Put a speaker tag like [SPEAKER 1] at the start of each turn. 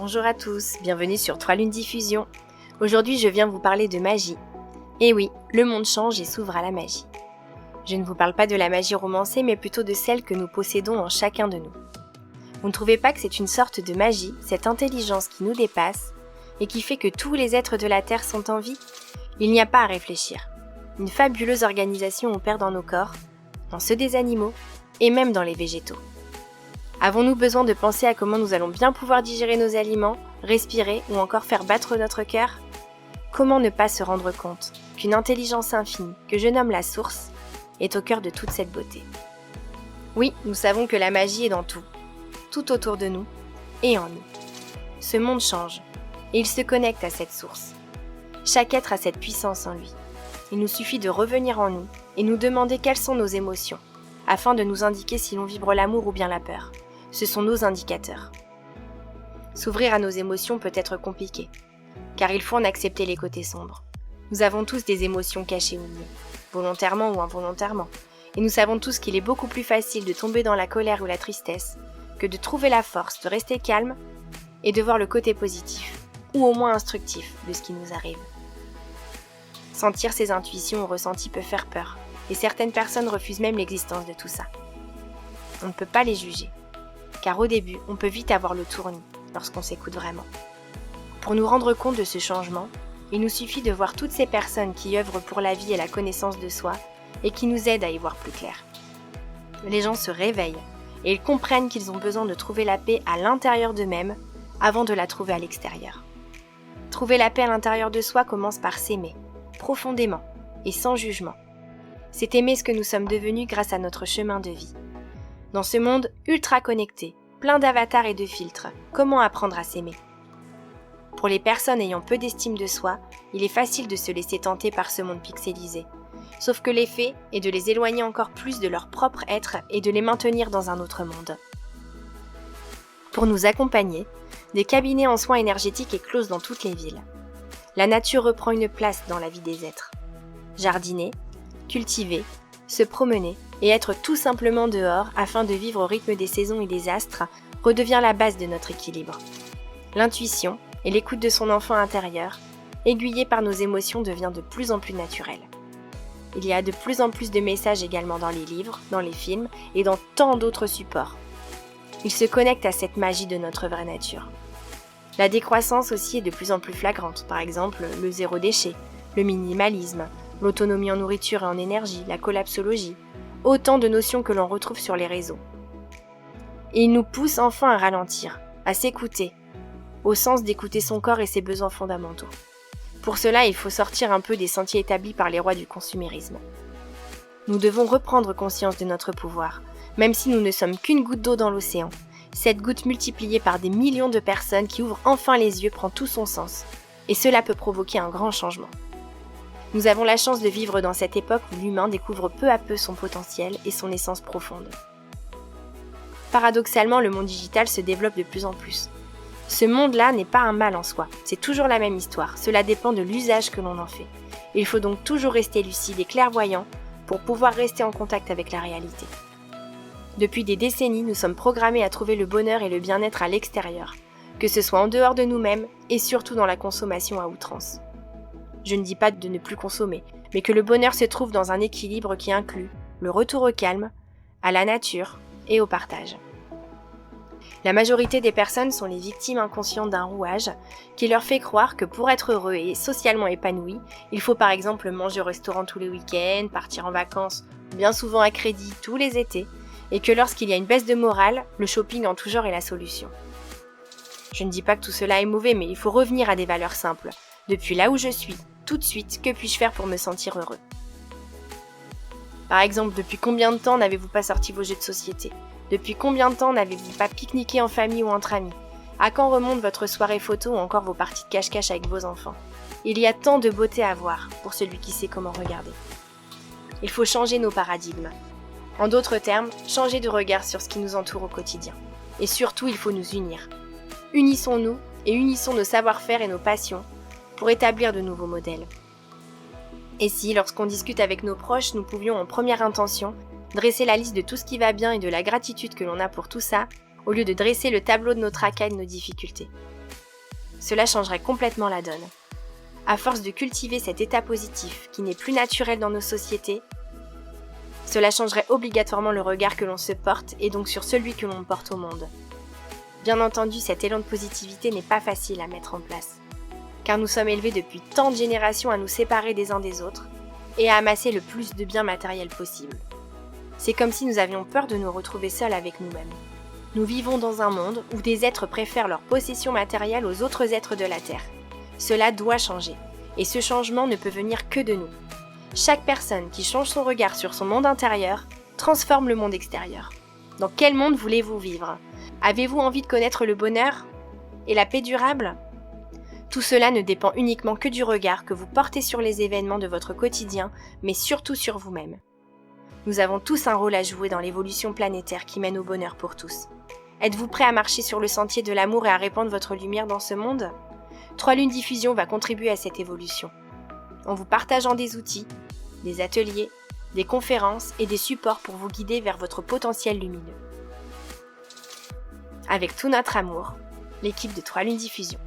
[SPEAKER 1] Bonjour à tous, bienvenue sur 3 Lunes Diffusion. Aujourd'hui, je viens vous parler de magie. Et oui, le monde change et s'ouvre à la magie. Je ne vous parle pas de la magie romancée, mais plutôt de celle que nous possédons en chacun de nous. Vous ne trouvez pas que c'est une sorte de magie, cette intelligence qui nous dépasse et qui fait que tous les êtres de la Terre sont en vie? Il n'y a pas à réfléchir. Une fabuleuse organisation opère dans nos corps, dans ceux des animaux et même dans les végétaux. Avons-nous besoin de penser à comment nous allons bien pouvoir digérer nos aliments, respirer ou encore faire battre notre cœur? Comment ne pas se rendre compte qu'une intelligence infinie, que je nomme la source, est au cœur de toute cette beauté? Oui, nous savons que la magie est dans tout autour de nous et en nous. Ce monde change et il se connecte à cette source. Chaque être a cette puissance en lui. Il nous suffit de revenir en nous et nous demander quelles sont nos émotions, afin de nous indiquer si l'on vibre l'amour ou bien la peur. Ce sont nos indicateurs. S'ouvrir à nos émotions peut être compliqué, car il faut en accepter les côtés sombres. Nous avons tous des émotions cachées ou liées, volontairement ou involontairement, et nous savons tous qu'il est beaucoup plus facile de tomber dans la colère ou la tristesse que de trouver la force de rester calme et de voir le côté positif, ou au moins instructif, de ce qui nous arrive. Sentir ses intuitions ou ressentis peut faire peur, et certaines personnes refusent même l'existence de tout ça. On ne peut pas les juger, car au début, on peut vite avoir le tournis lorsqu'on s'écoute vraiment. Pour nous rendre compte de ce changement, il nous suffit de voir toutes ces personnes qui œuvrent pour la vie et la connaissance de soi et qui nous aident à y voir plus clair. Les gens se réveillent et ils comprennent qu'ils ont besoin de trouver la paix à l'intérieur d'eux-mêmes avant de la trouver à l'extérieur. Trouver la paix à l'intérieur de soi commence par s'aimer, profondément et sans jugement. C'est aimer ce que nous sommes devenus grâce à notre chemin de vie. Dans ce monde ultra connecté, plein d'avatars et de filtres, comment apprendre à s'aimer? Pour les personnes ayant peu d'estime de soi, il est facile de se laisser tenter par ce monde pixelisé. Sauf que l'effet est de les éloigner encore plus de leur propre être et de les maintenir dans un autre monde. Pour nous accompagner, des cabinets en soins énergétiques éclosent dans toutes les villes. La nature reprend une place dans la vie des êtres. Jardiner, cultiver, se promener et être tout simplement dehors afin de vivre au rythme des saisons et des astres redevient la base de notre équilibre. L'intuition et l'écoute de son enfant intérieur, aiguillée par nos émotions, devient de plus en plus naturelle. Il y a de plus en plus de messages également dans les livres, dans les films et dans tant d'autres supports. Ils se connectent à cette magie de notre vraie nature. La décroissance aussi est de plus en plus flagrante, par exemple le zéro déchet, le minimalisme, l'autonomie en nourriture et en énergie, la collapsologie, autant de notions que l'on retrouve sur les réseaux. Et il nous pousse enfin à ralentir, à s'écouter, au sens d'écouter son corps et ses besoins fondamentaux. Pour cela, il faut sortir un peu des sentiers établis par les rois du consumérisme. Nous devons reprendre conscience de notre pouvoir, même si nous ne sommes qu'une goutte d'eau dans l'océan. Cette goutte multipliée par des millions de personnes qui ouvrent enfin les yeux prend tout son sens, et cela peut provoquer un grand changement. Nous avons la chance de vivre dans cette époque où l'humain découvre peu à peu son potentiel et son essence profonde. Paradoxalement, le monde digital se développe de plus en plus. Ce monde-là n'est pas un mal en soi, c'est toujours la même histoire, cela dépend de l'usage que l'on en fait. Il faut donc toujours rester lucide et clairvoyant pour pouvoir rester en contact avec la réalité. Depuis des décennies, nous sommes programmés à trouver le bonheur et le bien-être à l'extérieur, que ce soit en dehors de nous-mêmes et surtout dans la consommation à outrance. Je ne dis pas de ne plus consommer, mais que le bonheur se trouve dans un équilibre qui inclut le retour au calme, à la nature et au partage. La majorité des personnes sont les victimes inconscientes d'un rouage qui leur fait croire que pour être heureux et socialement épanoui, il faut par exemple manger au restaurant tous les week-ends, partir en vacances, bien souvent à crédit tous les étés, et que lorsqu'il y a une baisse de morale, le shopping en tout genre est la solution. Je ne dis pas que tout cela est mauvais, mais il faut revenir à des valeurs simples. Depuis là où je suis, tout de suite, que puis-je faire pour me sentir heureux? Par exemple, depuis combien de temps n'avez-vous pas sorti vos jeux de société? Depuis combien de temps n'avez-vous pas pique-niqué en famille ou entre amis? À quand remonte votre soirée photo ou encore vos parties de cache-cache avec vos enfants? Il y a tant de beauté à voir pour celui qui sait comment regarder. Il faut changer nos paradigmes. En d'autres termes, changer de regard sur ce qui nous entoure au quotidien. Et surtout, il faut nous unir. Unissons-nous et unissons nos savoir-faire et nos passions pour établir de nouveaux modèles. Et si, lorsqu'on discute avec nos proches, nous pouvions en première intention dresser la liste de tout ce qui va bien et de la gratitude que l'on a pour tout ça, au lieu de dresser le tableau de nos tracas et de nos difficultés. Cela changerait complètement la donne. À force de cultiver cet état positif qui n'est plus naturel dans nos sociétés, cela changerait obligatoirement le regard que l'on se porte et donc sur celui que l'on porte au monde. Bien entendu, cet élan de positivité n'est pas facile à mettre en place, car nous sommes élevés depuis tant de générations à nous séparer des uns des autres et à amasser le plus de biens matériels possible. C'est comme si nous avions peur de nous retrouver seuls avec nous-mêmes. Nous vivons dans un monde où des êtres préfèrent leurs possessions matérielles aux autres êtres de la Terre. Cela doit changer, et ce changement ne peut venir que de nous. Chaque personne qui change son regard sur son monde intérieur transforme le monde extérieur. Dans quel monde voulez-vous vivre ? Avez-vous envie de connaître le bonheur et la paix durable ? Tout cela ne dépend uniquement que du regard que vous portez sur les événements de votre quotidien, mais surtout sur vous-même. Nous avons tous un rôle à jouer dans l'évolution planétaire qui mène au bonheur pour tous. Êtes-vous prêt à marcher sur le sentier de l'amour et à répandre votre lumière dans ce monde ? 3 Lunes Diffusion va contribuer à cette évolution, en vous partageant des outils, des ateliers, des conférences et des supports pour vous guider vers votre potentiel lumineux. Avec tout notre amour, l'équipe de 3 Lunes Diffusion.